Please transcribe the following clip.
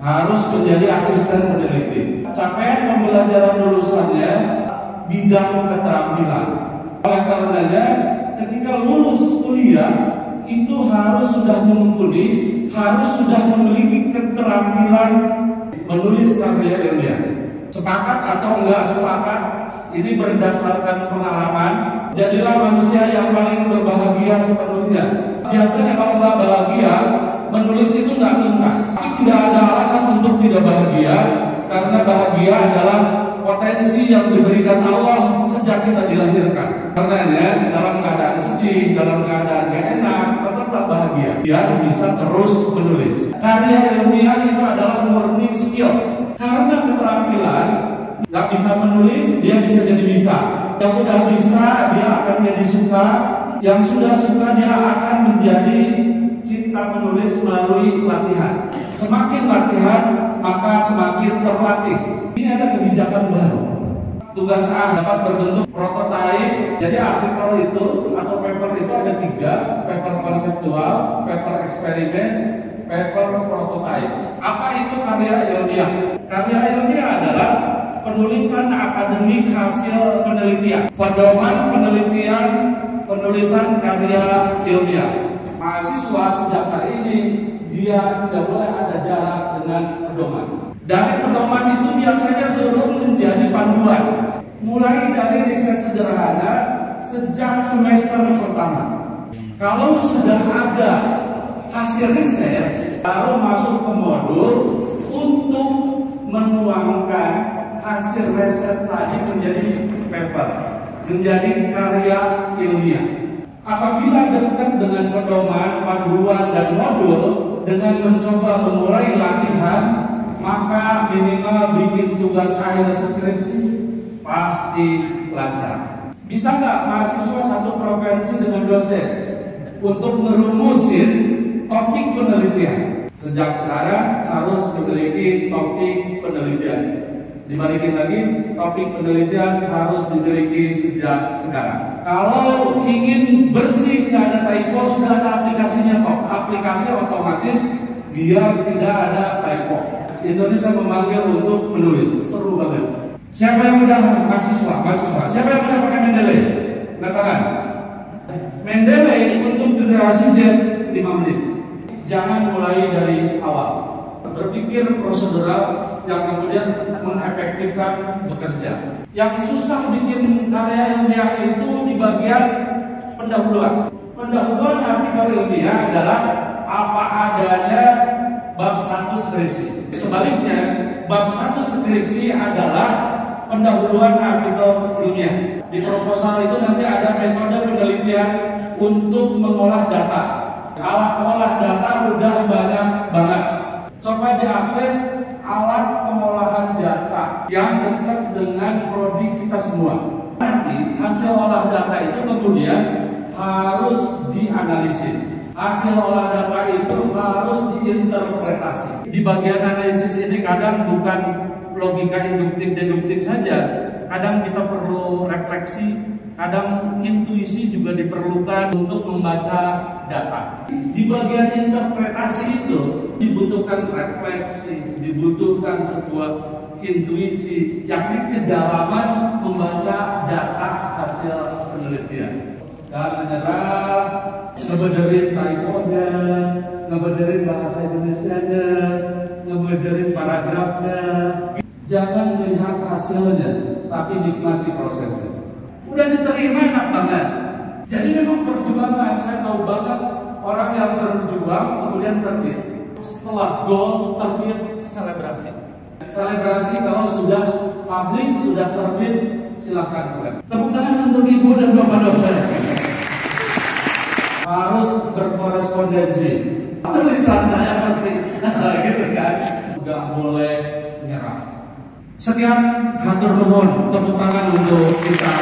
harus menjadi asisten peneliti. Capaian pembelajaran lulusannya bidang keterampilan. Oleh karenanya, ketika lulus kuliah itu harus sudah mumpuni, harus sudah memiliki keterampilan menulis karya ilmiah. Sepakat atau enggak sepakat, ini berdasarkan pengalaman. Jadilah manusia yang paling berbahagia sepenuhnya. Biasanya kalau nggak bahagia, menulis itu nggak tuntas. Tapi tidak ada alasan untuk tidak bahagia, karena bahagia adalah potensi yang diberikan Allah sejak kita dilahirkan. Karenanya dalam keadaan sedih, dalam keadaan gak enak, tetap bahagia biar bisa terus menulis. Karya ilmiah itu adalah murni skill. Karena keterampilan, nggak bisa menulis, dia bisa jadi bisa. Yang udah bisa, dia akan jadi suka. Yang sudah suka, dia akan menjadi cinta menulis melalui latihan. Semakin latihan, maka semakin terlatih. Ini ada kebijakan baru. Tugas A dapat berbentuk prototipe. Jadi artikel itu atau paper itu ada 3, paper konseptual, paper eksperimen, paper prototipe. Apa itu karya ilmiah? Karya ilmiah adalah penulisan akademik hasil penelitian, pedoman penelitian, penulisan karya ilmiah. Mahasiswa sejak hari ini dia tidak boleh ada jarak dengan pedoman. Dari pedoman itu biasanya turun menjadi panduan. Mulai dari riset sederhana sejak semester pertama. Kalau sudah ada hasil riset, baru masuk ke modul untuk menuangkan hasil riset tadi menjadi paper, menjadi karya ilmiah. Apabila dekat dengan pedoman, panduan, dan modul, dengan mencoba memulai latihan, maka minimal bikin tugas akhir skripsi pasti lancar. Bisa nggak mahasiswa satu provinsi dengan dosen untuk merumusin topik penelitian? Sejak sekarang harus memiliki topik penelitian. Dibalikin lagi, topik penelitian harus dimiliki sejak sekarang. Kalau ingin bersih, nggak ada typo, sudah ada aplikasinya kok. Aplikasi otomatis biar tidak ada typo. Indonesia memanggil untuk menulis, seru banget. Siapa yang udah mahasiswa? Siapa yang udah pakai Mendeley? Katakan. Mendeley untuk generasi Z 5 menit. Jangan mulai dari awal. Berpikir prosedural yang kemudian mengefektifkan bekerja. Yang susah bikin karya ilmiah itu di bagian pendahuluan. Pendahuluan artikel ilmiah adalah apa adanya bab 1 skripsi. Sebaliknya, bab 1 skripsi adalah pendahuluan artikel ilmiah. Di proposal itu nanti ada metode penelitian untuk mengolah data. Alat pengolah data udah banyak banget. Coba diakses alat pengolahan data yang dekat dengan prodi kita semua. Nanti hasil olah data itu kemudian harus dianalisis. Hasil olah data itu harus diinterpretasi. Di bagian analisis ini kadang bukan logika induktif-deduktif saja. Kadang kita perlu refleksi, kadang intuisi juga diperlukan untuk membaca data. Di bagian interpretasi itu dibutuhkan refleksi, dibutuhkan sebuah intuisi, yakni kedalaman membaca data hasil penelitian. Dan menyerah, ngebenerin typo-nya, ngebenerin bahasa Indonesia-nya, ngebenerin paragrafnya. Jangan melihat hasilnya, tapi nikmati prosesnya. Udah diterima enak banget. Jadi memang perjuangan, saya tahu banget orang yang berjuang kemudian terbit. Setelah goal terbit, selebrasi. Selebrasi kalau sudah publish, sudah terbit, silahkan. Tepuk tangan untuk ibu dan bapak dosen. Harus berkorespondensi. Tulisan saya pasti, gitu kan? Gak boleh menyerah. Sekian, hatur nuhun, tepuk tangan untuk kita.